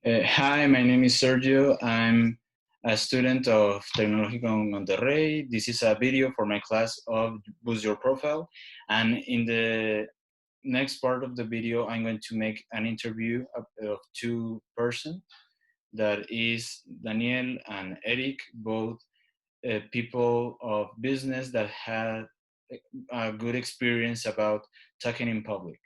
Hi, my name is Sergio. I'm a student of Tecnológico Monterrey. This is a video for my class of Boost Your Profile. And in the next part of the video, I'm going to make an interview of two persons. That is Daniel and Eric, both people of business that had a good experience about talking in public.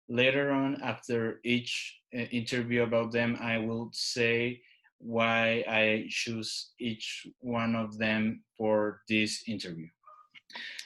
Later on, after each interview about them, I will say why I choose each one of them for this interview.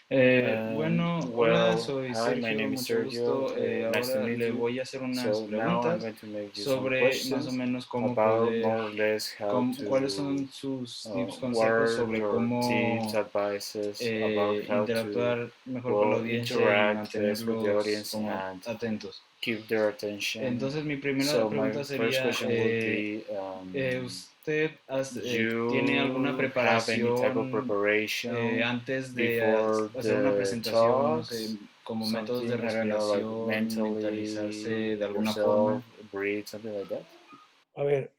Bueno, hola, soy Hi, my Sergio, name is mucho Sergio. gusto. Nice to Ahora meet le you. voy a hacer unas So now I'm preguntas going to make you some sobre más o questions menos cómo about poder, more or less how cuáles to, son sus tips, what consejos are sobre your tips, cómo advices about how to, interactuar mejor con la audiencia y interact best with the mantenerlos audience como and atentos. keep their attention. Entonces, mi primera So my pregunta first sería, question would be, ¿usted tiene alguna you have any type of preparación preparation antes de before hacer una the presentación, no sé, talks? como métodos de Something, I don't know, like respiración, mentalizarse mentally de alguna yourself, forma? breathe, something like that? A ver,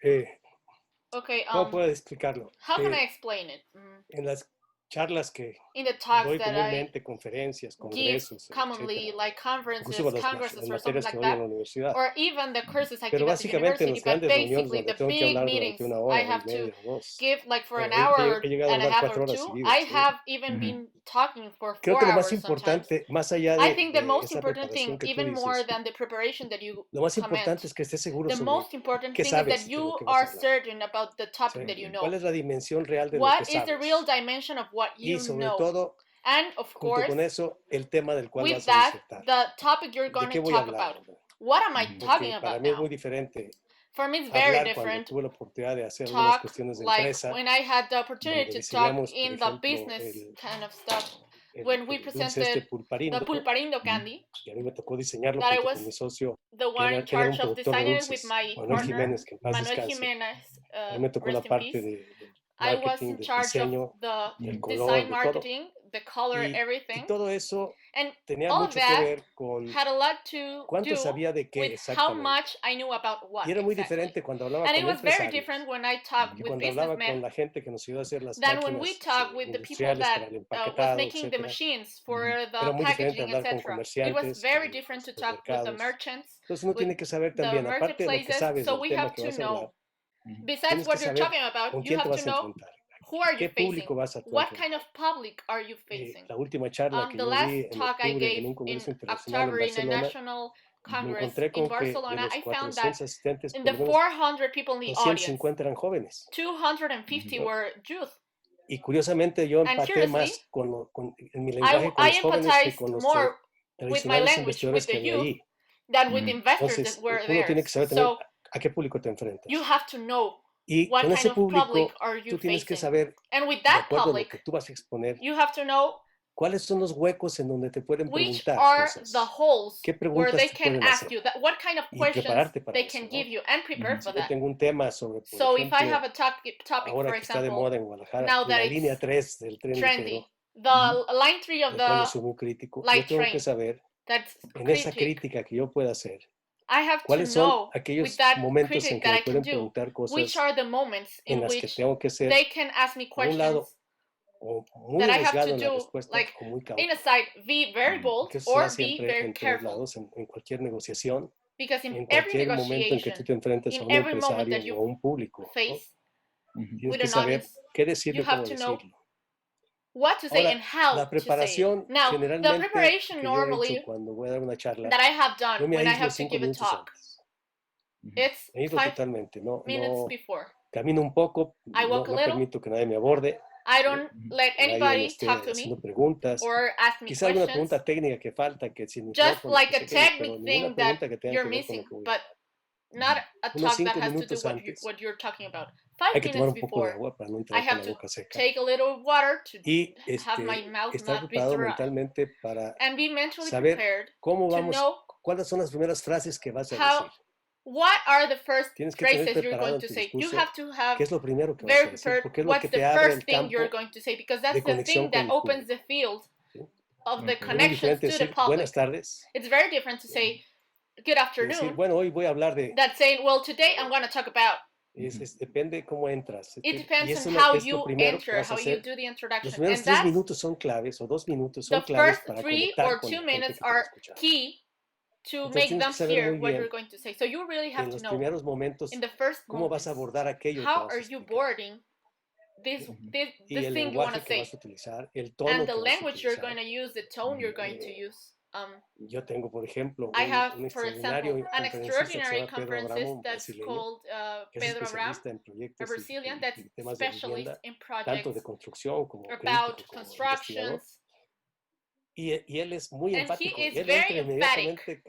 Okay, ¿cómo puedo explicarlo? how can I explain it? En las charlas que In the talks doy that I comúnmente, conferencias, give congresos, commonly, etcétera, like conferences, incluso las congresses, or something materias que like doy en that, la universidad. or even the courses I Pero give at the básicamente en university, las but grandes reuniones basically donde the tengo que big hablar meetings durante una I hora, hora y have media to o dos. give like for an Bueno, hour he llegado a and a hablar half 4 or horas two. seguidas. I ¿Sí? have even been talking for Creo 4 que lo más hours sometimes. importante, más allá I think the de most esa important thing, preparación que tú even more dices, than the preparation that you lo más comment, importante es que estés seguro the sobre most important qué thing is that sabes de lo you que vas a are hablar. certain about the topic ¿Sí? that you know. ¿Cuál es la dimensión real de lo que What is the real sabes? dimension of what Y you sobre know? todo, And of junto course, con eso, el tema del cual with vas a that, disertar. the topic you're ¿De going qué to voy a talk hablar? about. What am I talking Porque para about mí es now? muy diferente For me, it's very hablar cuando different tuve la oportunidad de hacer algunas talk cuestiones de like empresa, when I had the donde opportunity to talk diseñamos, por in the ejemplo, business el, kind of stuff. el, When we el dulce este presented the pulparindo, pulparindo candy, y a mí me tocó diseñarlo that I junto con was mi socio, the que one in él era un charge of productor de designing it with dulces, my Manuel partner, Jiménez, que en paz Manuel descanse. Jimenez, A mí me tocó rest la in parte peace. del I was marketing, in del charge of diseño, the del color, design de todo. marketing, the color, Y everything. todo eso And tenía all of mucho que that ver con had a lot to cuánto do sabía de qué with how exactamente. much I knew about what Y era muy exactly. diferente cuando hablaba And con it was very empresarios different when I talked y with cuando hablaba con businessmen la gente que nos ayudó a hacer las than when we máquinas talked with the people industriales that para el was empaquetado, making the etcétera. machines for the Era muy diferente packaging, hablar con etc. It was comerciantes, very con different los to talk with the supermercados. merchants, Entonces uno with tiene que saber the también, aparte de lo que marketplaces. sabes So del we tema have que to vas a hablar, know, besides tienes que what you're saber talking about, con you quién te have vas to a know enfrentar, who are qué you facing, público vas a tú what kind enfrentar. of public are you facing. La última charla que The yo last di en talk I octubre gave en un in congreso internacional en October in a Barcelona, national me congress encontré in con que de Barcelona, los I found 400 that asistentes, in por the lo menos 400 people in the audience, 250 eran jóvenes. 250 ¿no? were youth. Y curiosamente yo And empaté curiously, más en mi lenguaje con I los jóvenes que con empathized los more with my tradicionales language with investigadores que the había youth ahí. than with the investors Entonces, that were uno there. tiene que saber también So a qué público te enfrentas. you have to know Y what con kind ese of public público, are you tú tienes que facing. saber, And with de that acuerdo a lo public, que tú vas a exponer, you have to know cuáles son los huecos en donde te pueden which preguntar are cosas. the holes ¿Qué where preguntas they te can pueden ask hacer? you, that what kind of Y questions prepararte para they eso, can ¿no? give you and prepare Si for yo that. tengo un tema sobre, por So if I ejemplo, have a topic, ahora for que está de example, moda en Guadalajara, now la that línea it's 3 del tren ligero, trendy, the line 3 of del cual yo the soy muy crítico, yo light tengo que train, saber, that's en esa critic, crítica que yo pueda hacer, I have to cuáles son know with aquellos that momentos en critic que that me I can pueden do, preguntar which cosas are the moments en in las que which tengo que ser, they can ask me por un lado, questions o muy that I have arriesgado to en la do, respuesta like o muy in a cauto. side, be very bold Porque eso se da or be siempre very en todos careful. lados, en cualquier negociación, Because in en every cualquier momento en que tú negotiation, te enfrentes in a un every moment empresario that you o a un público, ¿no? face Tienes with que an saber audience, qué you decirlo y have cómo to know decirlo. what to say Ahora, and how la to say it. preparación Now, the generalmente preparation que yo he hecho normally cuando voy a dar una charla, that I have yo done me when I aíslo have to 5 give a minutos talk, antes. it's Me aíslo 5 totalmente, no, minutes no before. camino un poco, I walk a no little. permito que nadie me aborde, I don't let que nadie me anybody esté talk to me haciendo preguntas, or ask me quizá alguna questions. pregunta técnica que falta, que sin Just micrófono, like que a sé qué, pero technique ninguna thing that pregunta que tenga you're que ver con lo missing, que voy a but hablar. not a Unos talk that 5 has to do minutos antes what you're talking about. hay 5 que tomar minutes un poco de before, agua para no I entrar con have la to boca seca take a little water to y have my mouth estar not be preparado dry mentalmente para and be mentally saber prepared cómo to vamos, know cuáles son las primeras frases que vas a how decir. what are the first Tienes que tener phrases you're preparado going en to tu say. You discurso have to have qué es lo primero que vas very a decir, prepared porque es lo what's que the te abre first el thing you're campo going to say, because de that's the conexión thing con that el opens público. the field ¿Sí? of the Es muy connections diferente to the decir public. buenas tardes It's very different to say good Decir, afternoon, bueno, hoy voy a hablar de... that's saying, well, today I'm going to talk about. Depende cómo entras. It Y depends es on una- how es lo you primero que enter, vas a how you hacer. do the Los introduction. primeros And 3 that's minutos son claves, o 2 minutos son the claves first para 3 conectar or con 2 la gente minutes que te va a are escuchar. key to Entonces make tienes them que saber hear muy what you're bien going to say. So you really en have to los know primeros momentos in the first cómo vas a moments abordar aquello que how vas a are you explicar. boarding this Y this el thing you want to lenguaje que say, vas a utilizar, el tono and the que vas a language you're utilizar. going to use, the tone you're going to use. Yo tengo, por ejemplo, I have, un for extraordinario example, an conferencista que se extraordinary llama Pedro conferencist Abramo, that's brasileño, called que es Pedro Abram, especialista en a proyectos Brazilian that's y temas de specialist vivienda, in tanto de projects construcción como about crítico, como investigador. constructions, Y él es muy and he enfático. is Él very entra emphatic. inmediatamente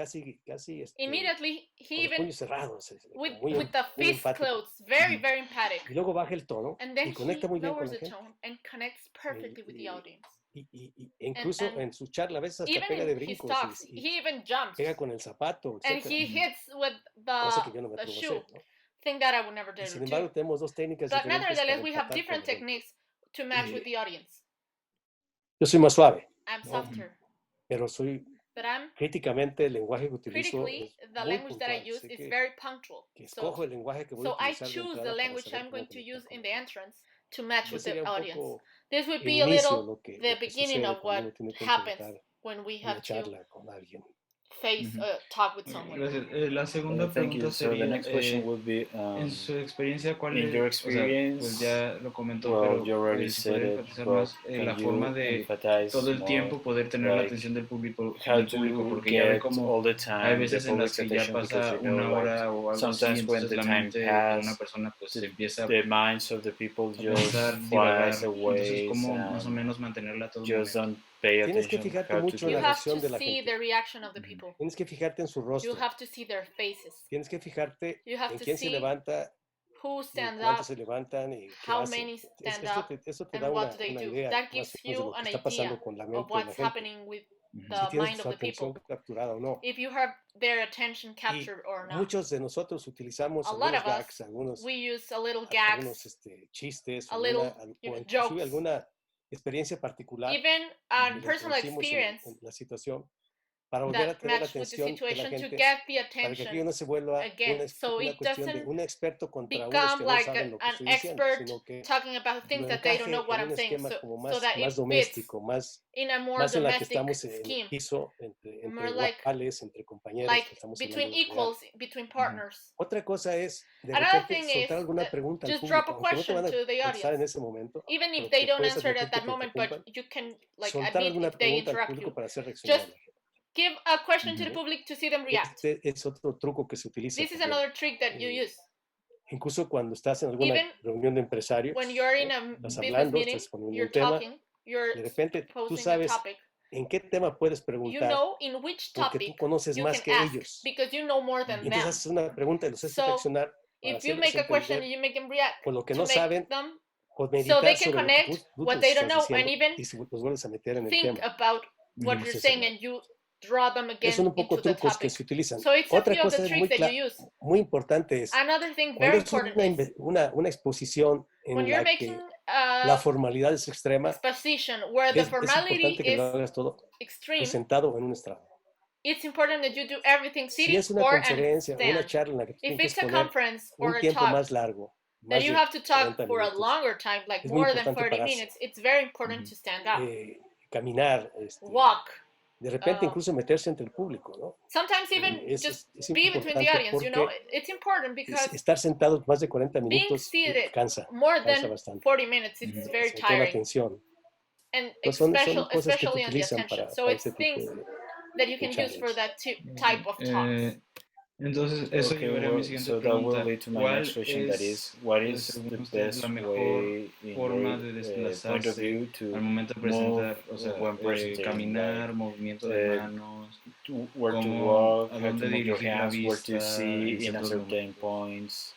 casi Immediately, he con los even puños cerrados, with muy the muy fist enfático. closed, very emphatic. Y luego baja el tono And then y conecta he muy bien con lowers la the gente. tone and connects perfectly with the audience. Y incluso And en su charla a veces hasta even pega de in his brincos talks, y he even jumps pega con el zapato, and etc. he hits with Cosa que yo no me the atrevo a shoe, hacer, ¿no? thing that I would never Y dare sin to embargo do. tenemos dos técnicas But diferentes nevertheless, para we have empatar con different la gente. techniques to match with the audience. Yo soy más suave, I'm ¿no? softer, Pero soy but I'm críticamente el lenguaje que utilizo critically, es the muy language that I puntual. use Sé is que very punctual. escojo el lenguaje que voy a So I utilizar de choose the entrada para language saber I'm cómo going to conectar use con in la the gente. entrance to match Ese with the sería un audience. poco This would el be a inicio, little lo que the beginning sucede of cuando what uno tiene que happens enfrentar when we una have to charla con alguien. face talk with someone. Gracias. La segunda Thank you. pregunta So the sería, next question would be, en su experiencia, ¿cuál in your es, o sea, pues experience, ya lo comentó, well, pero you already si said puede it, enfatizar but más la can forma you de emphasize todo el more, tiempo poder tener la like atención del público, how to porque ya ve get como all the hay time the veces en las public's que ya attention, because pasa you know, una like hora o algo así, sometimes when entonces the la time mente de una pass, persona pues se empieza the minds of the people a just pensar, flies divagar, entonces away cómo más o and menos mantenerla a todo just momento. don't pay Tienes que attention fijarte how to mucho do en You la that. have to reacción de la see gente. the reaction of the people. Tienes que fijarte en su You rostro. have to see their faces. Tienes que fijarte You have en to quién se see levanta who y stands cuántos up, se levantan y qué how hacen. many stand Eso up, eso te and da what do they una do. idea That más gives o menos de you lo que an está idea pasando con la of mente de la what's gente. happening with Si the tienes mind su of the atención people. capturada o no. If you have their attention Y captured or not. muchos de nosotros utilizamos A lot algunos of us, gags, algunos we use a little algunos gags, chistes a o little, o inclusive jokes, alguna experiencia particular even que le personal introducimos experience en la situación para volver that a tener la match with the atención de la situation to gente, get the para que aquello attention no se vuelva again. So una it cuestión de doesn't un experto contra unos become que no like saben lo que an estoy diciendo, expert sino que talking about things lo that they don't know encaje what en I'm un saying, esquema como so that it más fits doméstico, más in a more en la que domestic estamos en el scheme, piso, more entre like iguales, entre compañeros, like que estamos between hablando de real. equals, between partners. Otra cosa es, de Another repente, thing is soltar alguna pregunta al just drop público, a aunque no te question van a to the contestar en audience, ese momento, even pero if they que don't puedes answer it at advertir that que moment, but interrumpan, you can like soltar admit alguna if they pregunta al interrupt público you. para hacer reaccionar a Just la gente. give a question to the public to see them react. Este es otro truco que se utiliza This is también. another trick that you use. Incluso cuando estás en alguna Even reunión de empresarios, when you're in ¿no? a Estás business hablando, meeting, estás poniendo you're un tema, talking, you're de repente tú posing a sabes topic. en qué tema puedes You preguntar know in which porque tú topic conoces you más can que ask ellos. because you know more Y than entonces them. haces una pregunta y los haces So reflexionar para if you hacerles make a question, entender you make them react con lo que to no make saben them o so they meditar can sobre lo que connect tú what les they don't estás know and diciendo even y si los vuelves a meter en el think tema. about what Los you're haces saying hablar. and you draw them Esos son again un poco into the trucos que topic. se utilizan. So it's a Otra few of cosa the es tricks that you use. muy importante es Another thing cuando very es important is una exposición when en you're la making que la a formalidad es extrema, exposition where the es formality importante que is lo hagas todo extreme, sentado en un estrado. it's important that you do everything Si sitting es una or and conferencia, una stand. charla en la que tú If tienes it's que a exponer conference un or a tiempo talk más largo, that más you de have to talk 40 for a minutos, longer time, like es muy more than importante 40 pararse. minutes, it's very important to stand up, Caminar, walk, de repente incluso meterse entre el público, ¿no? sometimes even Es just es be between the importante audience, you know, porque it's important because estar sentados más de 40 being minutos seated cansa more cansa than bastante. 40 minutes, it's very Sobre todo la tiring, atención. and Entonces son cosas que se especially on the utilizan attention. So para it's ese tipo things that you de can use for charlas. that type of talks. Entonces, eso Okay, llevaría a mi well, siguiente so that will pregunta. lead to my ¿Cuál next question, that is, what is según the usted, best la mejor way, in forma your de point of desplazarse view, to al momento de move presentar? O sea, when presenting, caminar, like, movimiento de manos, where to cómo, walk, a how dónde to move your dirigir la hands, where vista to see en in a ciertos certain momentos. points.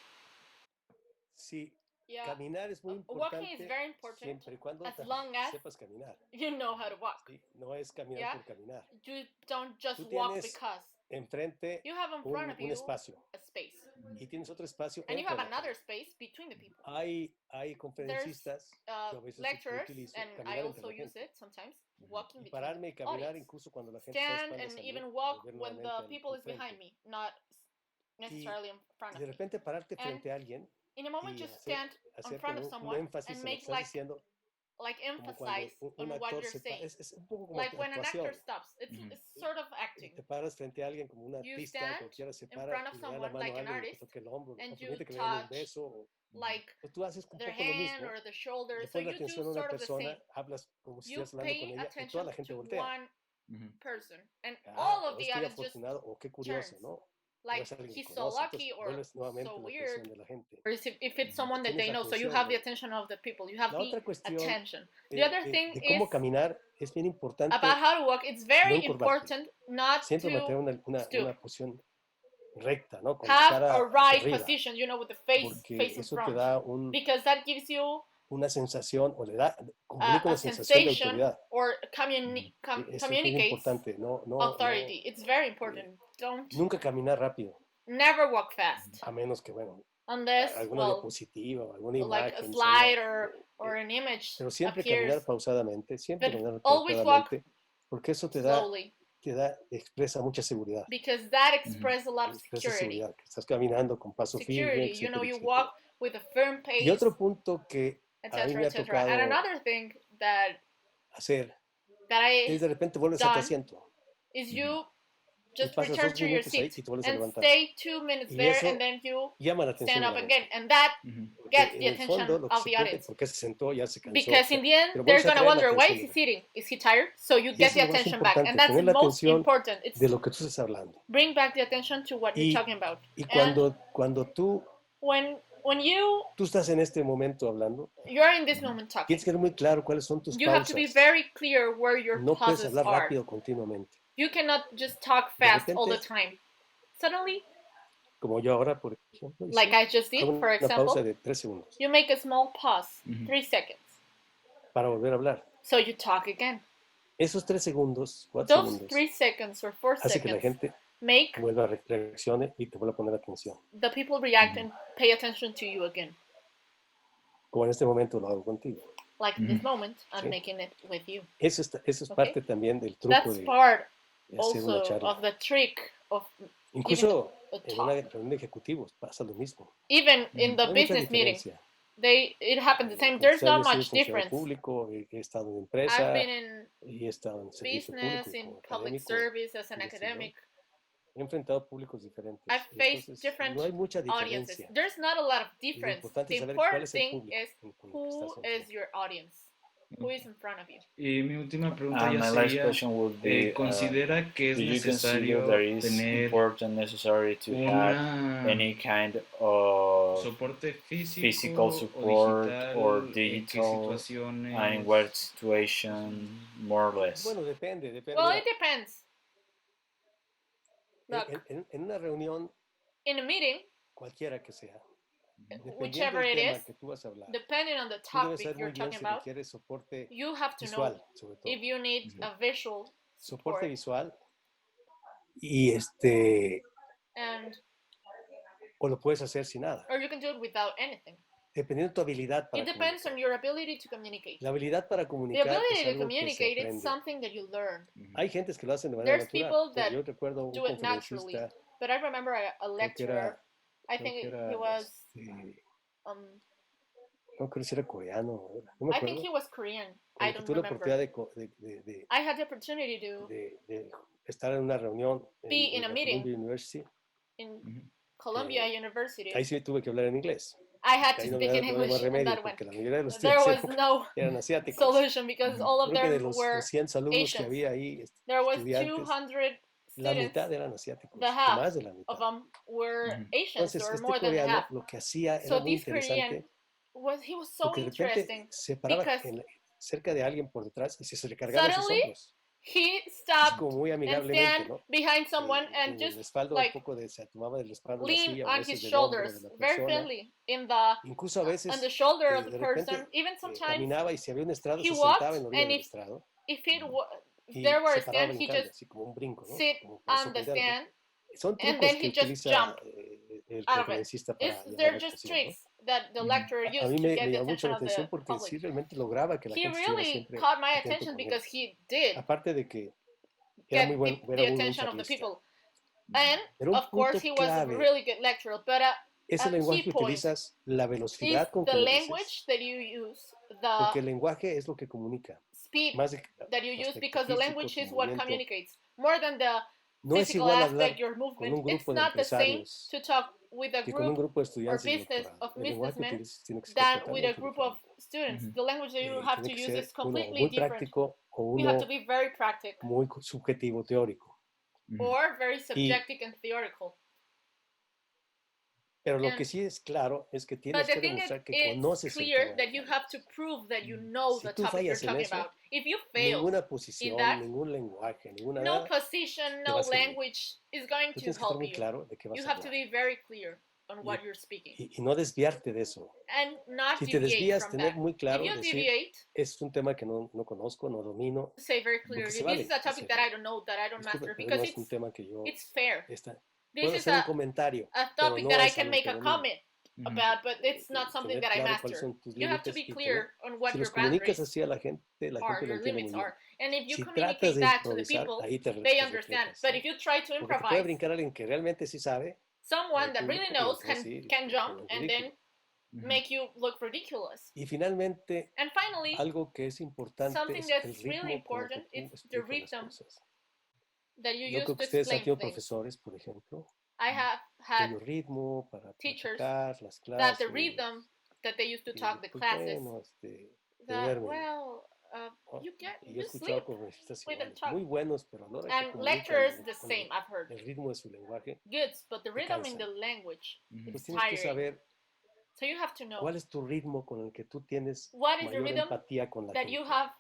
Sí, Yeah, caminar es muy walking is importante very important siempre y cuando as long as sepas caminar. you know how to walk. ¿Sí? No es caminar Yeah. por caminar. You don't just Tú walk tienes because enfrente You have in front of un you espacio a space, y tienes otro espacio and you entre have la another gente. space between the people. Hay There's conferencistas, yo a veces lecturers, utilizo and I caminar entre also la use gente. it sometimes, walking Y between pararme y the caminar audience. incluso cuando la gente está de Stand espaldas and a mí, even y walk volver when the nuevamente people al is behind frente. me, not necessarily in front Y of de me. repente pararte And frente a alguien in a moment, y you stand in hacer front of como un someone énfasis and en lo que make estás diciendo, like como cuando emphasize un on what actor you're saying. es un poco como Like when an actor actuación. stops, it's Mhm. sort of Y acting. te paras frente a alguien como un You artista, stand cualquiera se in para front of y le da la someone mano like a an alguien y te artist, toca el hombro, and o you permite que le den un touch beso. like Entonces tú haces un their poco lo hand mismo, or the shoulder. le So pones la you do atención a una sort of the same. persona, hablas como si You estuvieras hablando con pay ella y toda attention la gente to voltea. one Mhm. person, and Ah, all of oh, the estoy audience just afortunado o qué curioso, turns. ¿no? O Like es alguien que he's so conoce, lucky entonces or vuelves nuevamente so la weird. atención de la gente. Or if it's someone that Tienes they la know, so you atención, have the ¿no? attention of the people. You have La the otra cuestión attention. The other thing de cómo is caminar es bien importante about how to walk. It's no very encorvarte. important not Siempre mantener to una stoop. posición recta, ¿no? Con la Have cara a hacia right arriba, position, with the face porque facing eso te front, da because that gives you una sensación o le da, comunica a una sensación de sensation autoridad. or Eso es bien communicates importante, no, authority. It's very important. Don't nunca caminar rápido, never walk fast a menos que, bueno, unless, alguna diapositiva o alguna like a imagen. slide sería, or an image pero siempre appears. caminar pausadamente, siempre But caminar always walk pausadamente, porque eso slowly, expresa mucha seguridad. because that expresses a lot of Expresa security. seguridad, que estás caminando con paso firme, Security, etcétera, you etcétera. walk with a firm Y pace, otro punto que a mí etc., me ha etc. tocado And another thing that hacer I es de repente vuelves a tu done asiento is you y just pasas return 2 to your minutos ahí seat y te vuelves a and levantar. stay 2 minutes Y there, eso and then you llama la atención stand de up la again, gente. and that Mhm. gets En the el fondo, attention lo que of se the preocupa audience. por qué se sentó, ya se cansó. Because in the end, pero they're vuelves a gonna traer la wonder, why is atención he de la sitting? Is he tired? So you Y get eso the es lo más attention back, and importante, that's the tener la most atención important. It's de lo que tú estás hablando. bring back the attention to what you're Y, talking about. y And cuando tú when you estás en este momento hablando, you're in this moment talking, tienes que ser muy claro cuáles son tus you have to be pausas. very clear where your No puedes pauses hablar are. rápido continuamente. You cannot just talk De fast all the repente, time. Suddenly, como yo ahora, por ejemplo, like I just did, hago for una pausa example, de 3 segundos you make a small pause, Mhm. 3 seconds. para volver a hablar. So you talk again. Esos 3 segundos, 4 Those segundos, 3 seconds or 4 hace que la seconds gente make vuelva a reaccione y te vuelva a poner atención. the people react and pay attention to you again. Como en este momento lo hago contigo. Like in this moment, I'm Sí. making it with you. Eso es Okay. parte también del truco That's de part hacer una also charla. of the trick of Incluso a en una talk. reunión de ejecutivos pasa lo mismo. Even in the No hay mucha business meeting, diferencia. it happens the same. Como There's sea, not yo soy much funcionario difference. público, he estado en I've empresa been in y he estado en servicio business, público, in como public académico. service, as an y así, ¿no? academic. He enfrentado públicos diferentes. I've faced Entonces, different no hay mucha audiences. diferencia. There's not a lot of Y lo difference. importante The es saber cuál important es el thing público is con el que who estás is enfrente. your audience, who is in front of you. Y mi última pregunta And ya my last sería, question would be, ¿considera que es do you consider necesario that it's tener important, necessary to have any kind of soporte physical físico support or o digital? ¿En qué digital, situaciones? and in what situation, more or less? Bueno, depende. Well, Mira, it depends. Look, en una reunión, in a meeting, cualquiera que sea, dependiendo whichever del it tema is, que tú vas a hablar, depending on the tú debes topic saber muy you're bien talking si about, requieres soporte you have to know visual, sobre todo. if you need a visual Soporte support. visual y And o lo puedes hacer sin nada, or you can do it without anything. dependiendo de tu habilidad para It depends on comunicar. your ability to communicate. La habilidad para The comunicar ability es to algo que se communicate is aprende. something that you learn. Hay gentes que lo hacen de manera There's natural. people that Yo recuerdo un do it naturally. conferencista, But I remember a creo que lecturer, era, I creo think que era, he was, no creo si era coreano, no me I think acuerdo. he was Korean. Con I el que don't tuve la oportunidad remember. I had the opportunity to de estar en una reunión be in a la meeting Columbia University. in Columbia University. Ahí sí tuve que hablar en inglés. I had to Ahí no speak me in daba English, más and remedio that went. porque la mayoría de los There estudiantes was no eran asiáticos. solution because all of Creo que de them los were 200 alumnos que Asians. había ahí, There was estudiantes, 200 la students. mitad eran asiáticos, The o half más de la mitad. of them were Asians, Entonces, or este more than coreano half. lo que hacía era So muy this Korean interesante he was so porque de repente interesting se paraba because cerca de alguien por detrás y se le cargaba sus suddenly hombros. he Así stopped como muy and amigablemente, stand ¿no? behind someone Y and en el just respaldo like un poco se tomaba del respaldo de la lean silla o a on veces his del hombro de shoulders, la very persona. friendly in the Incluso a veces on the shoulder of the de person. repente Even sometimes caminaba y si había un estrado he se sentaba en walked, la orilla and del estrado if y there were se a paraba stand, he brincando, just así como un brinco, ¿no? sit Como para on the sorprenderlo. stand Son and trucos then que he just utiliza jumped el out of it. conferencista para They're llamar la just atención, ¿no? tricks that the Mhm. lecturer A used mí to me get the llamó mucho attention la of the atención porque sí public. realmente lograba que la He gente estuviera really siempre caught my atento attention con él. because he did Aparte de que get era muy buen, the era muy buen attention of the charlista. people. And Pero un of course, punto he was a clave really good lecturer. But es a el lenguaje key que point utilizas, la is velocidad con the que lo dices, language that you use, porque el the lenguaje es lo que comunica, speed más de that you use, aspecto because the físico, language tu is what movimiento. communicates more than the No es physical igual aspect, hablar your con movement. un It's grupo de not the same empresarios to talk with a que con un group grupo de or estudiantes de business doctorado. of El lenguaje que businessmen utilizas tiene que ser than with a totalmente group of diferente. students. Mhm. The language that you have Tiene to que use ser is uno completely muy different. práctico o You have to uno be very practical muy subjetivo, teórico. Mhm. or very subjective and theoretical. Pero lo And- que sí es claro es que But tienes the que thing is, demostrar que it's conoces el clear tema. that you have to prove that you know Si the tú topic you're fallas en talking eso, about. If you fail ninguna posición, that, ningún lenguaje, ninguna no nada, position, te va no a servir. language is going Tú to tienes que estar help muy you. claro de qué vas You a have to hablar be very clear on what you're speaking y no desviarte de eso. and not Si te deviate desvías, from tener that. muy claro, If you decir, deviate, es un tema que no conozco, no domino. say very Porque clearly, se this vale is a topic that decirlo. I don't know, that I don't Disculpe, master, pero because no es un tema que yo... it's fair. This This puedo is hacer un comentario, a pero topic no that I es can algo make que a domino. comment Mhm. about, but it's not something Tener that I claro cuáles master. son tus You have to límites be y tener- clear on what si your los comunicas boundaries así a la gente lo are, your entiende limits muy bien. are. And if you Si tratas communicate de that to the improvisar, people, ahí te they understand. repliegas, But ¿no? if you try to Porque te puede improvise, brincar alguien que realmente sí sabe, someone that really público, knows y entonces sí, can te jump pones and ridículo. then make you look ridiculous. Y finalmente, And finally, algo que es importante something es el that's really ritmo con el que important tú is the explicas las rhythm cosas. that you Yo use creo to que ustedes han explain tenido things. profesores, por ejemplo, I have had cuyo ritmo para teachers platicar las that the clases, rhythm that they used to talk the pues classes, bueno, te that, duermen. well, ¿no? you Y he sleep. escuchado conferencistas with the iguales, talk. muy buenos, pero a la hora que And comunican lecturers the con same, I've heard. el ritmo de su lenguaje, Good, but the rhythm in cansan. the language Mhm. pues is tienes que tiring. saber So you have to know cuál es tu ritmo con el que tú tienes what is the mayor rhythm empatía con la that gente. you have,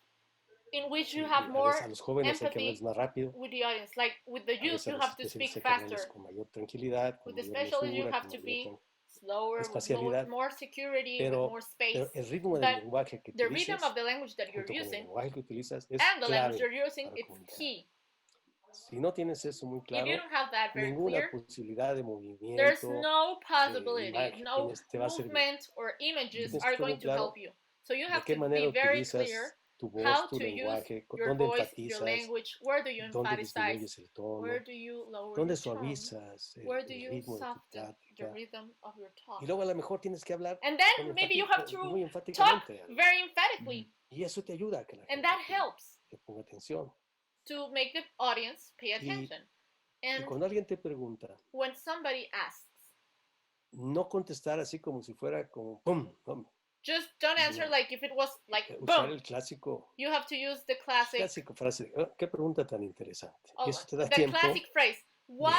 in which you Y have a more veces a los jóvenes hay que hablarles empathy más rápido, with the audience. Like with the a youth, veces a you los have to speak especialistas hay que hablarles faster. con mayor tranquilidad, con With the mayor specialists, you mesura, have con to be mayor slower, with espacialidad. more security, with Pero, more space. pero el ritmo del But lenguaje que the utilizas, rhythm of the language that you're junto con el using lenguaje que utilizas, es and the language clave you're using, para it's comunicar. key. Si no tienes eso muy If claro, you don't have that very ninguna clear, posibilidad de there's movimiento, no possibility, no imágenes te va a servir. movement or images Tienes que are estar muy going to claro help you. So you de have qué to manera be very utilizas clear tu voz, how tu to use lenguaje, your dónde voice, your enfatizas, language, where do you dónde emphasize, disminuyes el tono, where do you lower dónde your tone, suavizas where do el you ritmo de tu soften the plática. rhythm of your talk. Y luego a lo mejor tienes que hablar And then maybe you have muy to enfáticamente. talk very emphatically, Y eso te ayuda a que la and gente that helps te ponga atención. to make the audience pay attention. Y And cuando alguien te pregunta, when somebody asks, no contestar así como si fuera como ¡pum! ¿No? just don't answer No. like if it was like Usar boom. el clásico You have to use the classic frase de, "Oh, qué pregunta tan interesante". Oh, Y eso te da the tiempo classic phrase. What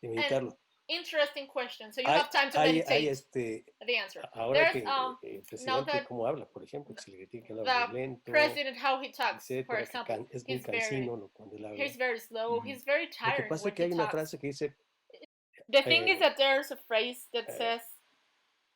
de meditarlo. interesting question. So you Hay, have time to hay meditate the answer. ahora There's que el now presidente that cómo habla, por ejemplo, que se le critica que él habla the muy lento, president how he talks, for etcétera, que example, es muy cansino cuando él habla. he's very slow. Mhm. He's very Lo que tired pasa when es que he hay una talks. frase que dice, The thing is that there's a phrase that says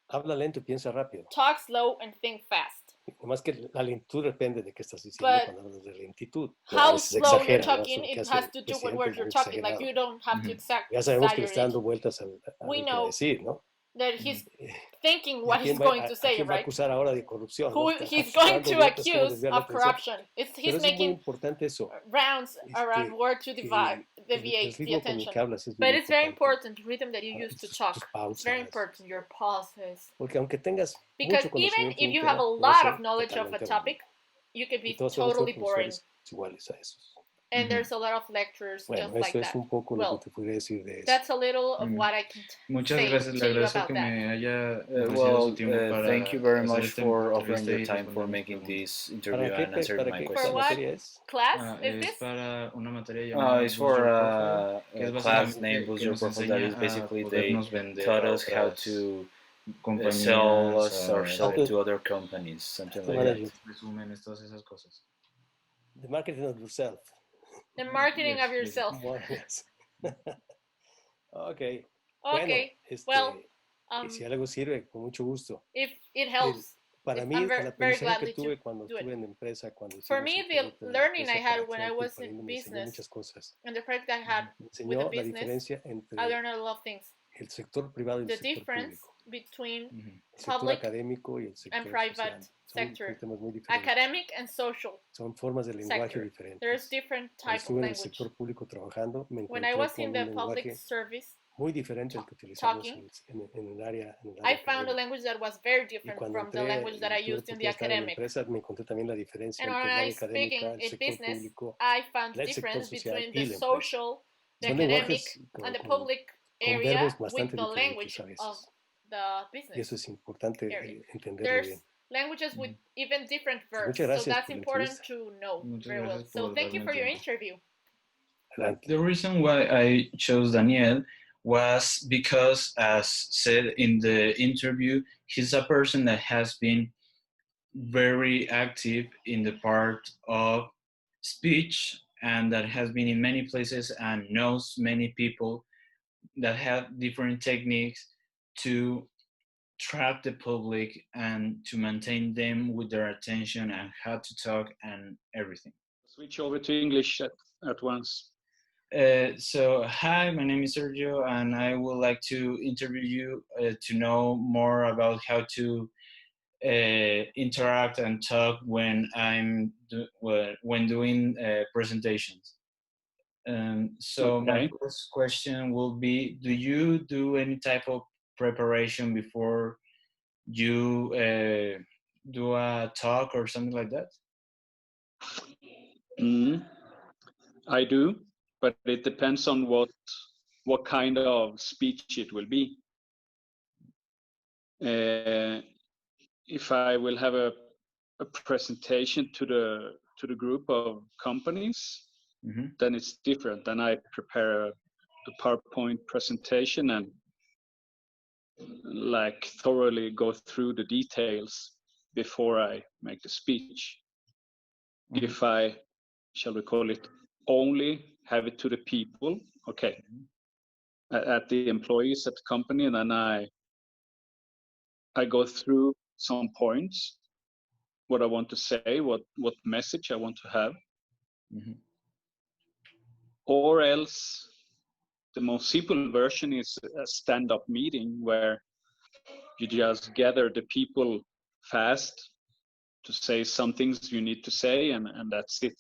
habla lento y piensa rápido. talk slow and think fast. Nomás que la lentitud depende de qué estás diciendo But cuando hablas de lentitud. A how veces slow you're exagera, ¿no? Eso talking, lo que it hace has el to do with presidente what es you're muy talking. Like exagerado. you don't have to Mhm. Ya sabemos que le está exaggerate. dando vueltas a lo We que va a know decir, ¿no? that he's ¿Y thinking a what he's quién going to a say, quién va a right? acusar ahora de corrupción? Who ¿no? Está he's going dando to vueltas cómo accuse desviar la of atención. corruption. Pero He's eso es muy making importante eso. rounds around where to que deviate el the ritmo con el attention. que hablas es But muy it's very importante. important rhythm that you use to Tus talk. It's very pausas. important your pauses. Porque aunque tengas Because mucho even conocimiento de if un you tema, have a puede lot ser of knowledge of a totalmente topic, aburrido. you could Y be todos tenemos totally boring. profesores iguales a esos. And Mhm. there's a lot of lectures Bueno, just like eso es that. un poco lo Well, que te podría decir de eso. that's a little of Mm. what I can Muchas say gracias, le to you agradezco about que that. me haya ofrecido Well, su tiempo para thank you very hacer much esta for offering entrevista your y time for responder mis making preguntas. this interview and ¿Para answering qué, my qué questions. what? materia es? Class is Es this? para una materia llamada It's Boost for Your Profile, que es a class básicamente named Boost que Your nos Profile that enseña is a basically they podernos vender taught a us how otras to compañías, sell us a or sell it Okay. to other companies, something The like that. management. resúmenes, todas esas cosas. The marketing of yourself. The marketing Yes, of yourself. More or less. Ok. Okay. Bueno, Well, y si algo sirve, con mucho gusto. if it helps, Para mí, I'm el very aprendizaje que gladly tuve to cuando do it. estuve en empresa, cuando For hicimos me, el the proyecto de la learning I empresa had para when crear I el was Grupo in Galindo me enseñó business muchas cosas. and the project I had Me with the enseñó la business, diferencia I entre learned a lot of things. el sector privado y el The sector difference público, between el sector public académico y el and sector private social. Son sector, temas muy diferentes. academic and social Son formas de lenguaje sector. diferentes. There's different Cuando type of estuve en el language. sector público trabajando, me When I encontré was con in un the public lenguaje service muy diferente al que utilizamos talking, en el área I found a académica. language that was very Y different cuando from the entré language that I y tuve used in oportunidad the de estar en la academic. empresa, me encontré también la diferencia And entre when el I área speak académica, el in sector business, público, I found el sector difference social between y the la empresa. social, the Son academic, lenguajes and the con public area verbos with bastante the diferentes language a of veces. the Y eso business es importante area. entenderlo There's bien. languages with even different Pues verbs, muchas so gracias that's por la important entrevista. to know Muchas very well. gracias So por thank you darme for your tiempo. interview. Adelante. The reason why I chose Daniel was because, as said in the interview, he's a person that has been very active in the part of speech and that has been in many places and knows many people that have different techniques to trap the public and to maintain them with their attention and how to talk and everything. Switch over to English at once. So, hi, my name is Sergio, and I would like to interview you to know more about how to interact and talk when when doing presentations. So, Okay. my first question will be: do you do any type of preparation before you do a talk or something like that? I do, but it depends on what kind of speech it will be. If I will have a presentation to the group of companies, then it's different. Then I prepare a PowerPoint presentation and like thoroughly go through the details before I make the speech. If I, shall we call it, only have it to the people, okay, at the employees at the company, and then I go through some points, what I want to say, what message I want to have. Or else the most simple version is a stand-up meeting where you just gather the people fast to say some things you need to say, and that's it.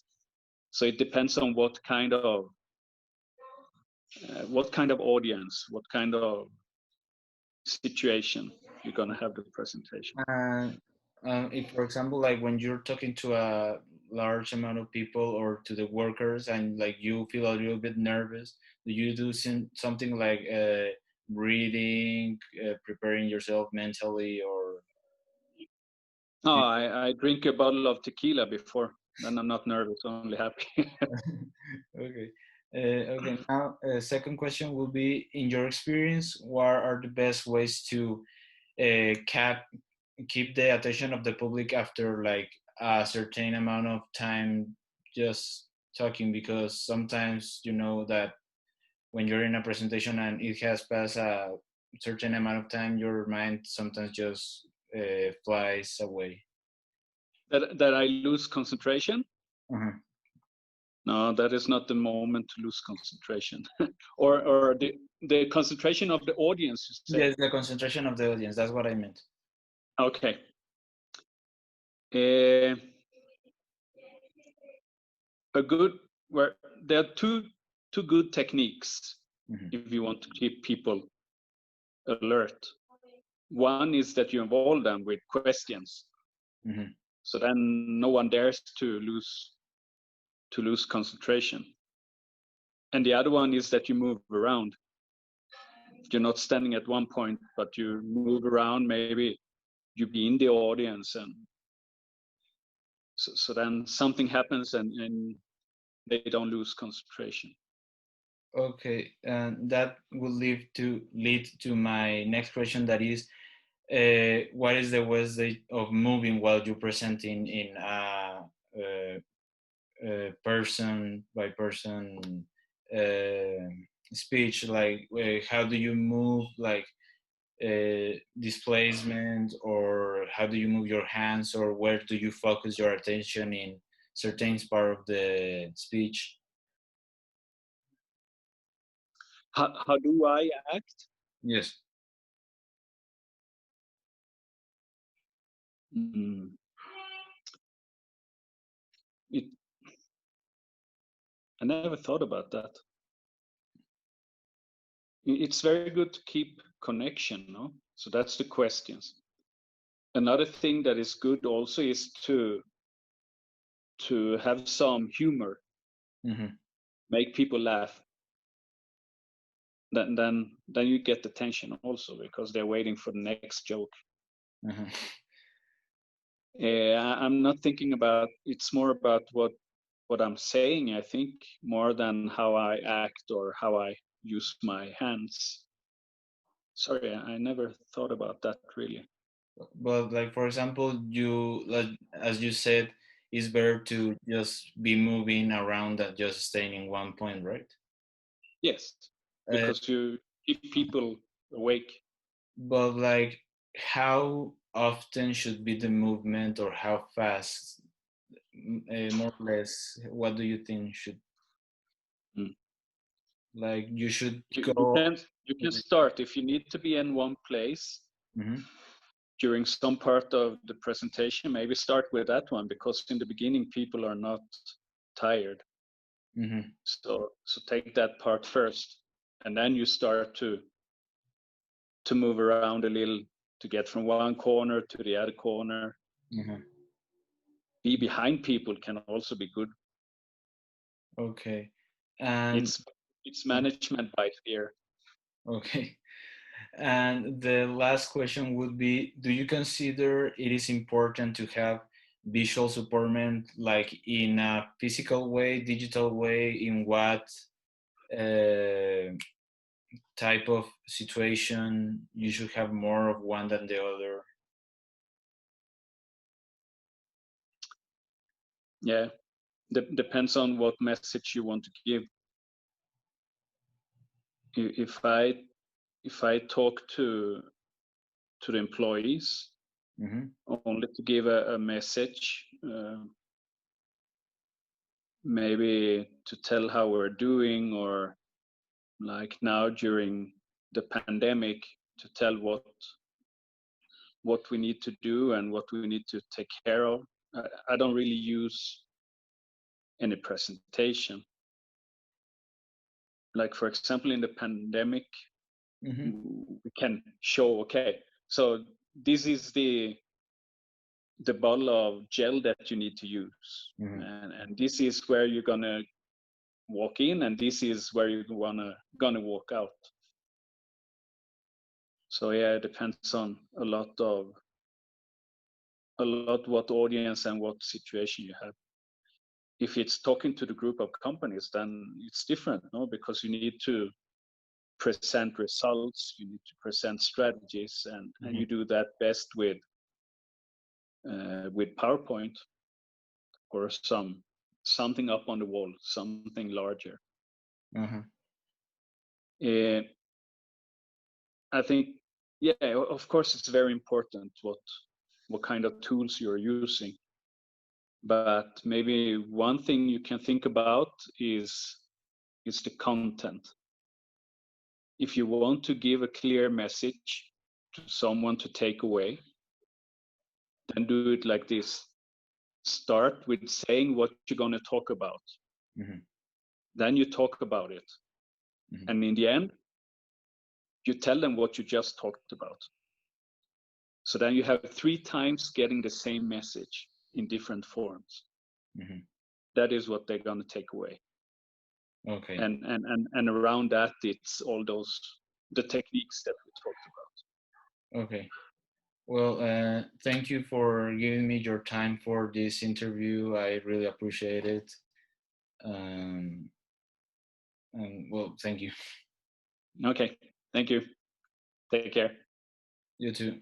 So it depends on what kind of audience, what kind of situation you're gonna have the presentation. If, for example, like when you're talking to a large amount of people or to the workers and like you feel a little bit nervous, do you do something like reading, preparing yourself mentally, or? No, I drink a bottle of tequila before, then I'm not nervous, only happy. Okay. Okay. Now, second question will be: in your experience, what are the best ways to keep the attention of the public after like a certain amount of time just talking? Because sometimes you know that when you're in a presentation and it has passed a certain amount of time, your mind sometimes just flies away. That I lose concentration? No, that is not the moment to lose concentration. or the concentration of the audience, you say? Yes, the concentration of the audience. That's what I meant. Okay. There are two good techniques if you want to keep people alert. One is that you involve them with questions, so then no one dares to lose concentration. And the other one is that you move around. You're not standing at one point, but you move around. Maybe you be in the audience, and so then something happens, and they don't lose concentration. Okay, and that will lead to my next question. That is, what is the way of moving while you're presenting in a person by person speech? Like, how do you move? Like displacement, or how do you move your hands, or where do you focus your attention in certain part of the speech? How do I act? Yes. I never thought about that. It's very good to keep connection, no? So that's the questions. Another thing that is good also is to have some humor, make people laugh. Then you get attention also, because they're waiting for the next joke. I'm not thinking about, it's more about what I'm saying, I think, more than how I act or how I use my hands. Sorry, I never thought about that really. But like, for example, you, like, as you said, it's better to just be moving around than just staying in one point, right? Yes, because you keep people awake. But like, how often should be the movement, or how fast, more or less, what do you think should, like, you should go? You can start if you need to be in one place during some part of the presentation. Maybe start with that one, because in the beginning people are not tired. So take that part first, and then you start to move around a little, to get from one corner to the other corner. Be behind people can also be good. Okay. And it's management by fear. Okay. And the last question would be, do you consider it is important to have visual support, like in a physical way, digital way, in what type of situation you should have more of one than the other? Yeah, depends on what message you want to give. If I talk to the employees, only to give a message, maybe to tell how we're doing, or like now during the pandemic, to tell what we need to do and what we need to take care of. I don't really use any presentation. Like, for example, in the pandemic, we can show, okay, so this is the bottle of gel that you need to use, and this is where you're gonna walk in, and this is where you're gonna walk out. So yeah, it depends on a lot what audience and what situation you have. If it's talking to the group of companies, then it's different, no? Because you need to present results, you need to present strategies, and you do that best with PowerPoint, or something up on the wall, something larger. I think, yeah, of course, it's very important what kind of tools you're using. But maybe one thing you can think about is the content. If you want to give a clear message to someone to take away, then do it like this. Start with saying what you're going to talk about. Then you talk about it. And in the end, you tell them what you just talked about. So then you have 3 times getting the same message in different forms. That is what they're going to take away. Okay. And around that, it's all the techniques that we talked about. Okay. Well, thank you for giving me your time for this interview. I really appreciate it. And well, thank you. Okay, thank you. Take care. You too.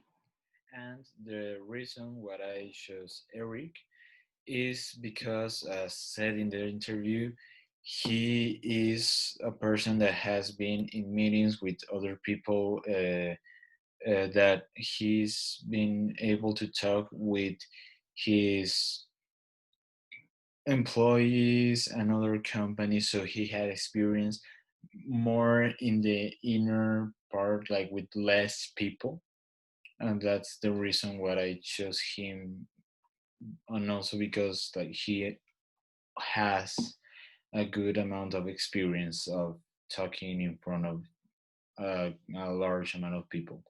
And the reason why I chose Eric is because, as said in the interview, he is a person that has been in meetings with other people that he's been able to talk with his employees and other companies, so he had experience more in the inner part, like with less people, and that's the reason why I chose him. And also because like he has a good amount of experience of talking in front of a large amount of people.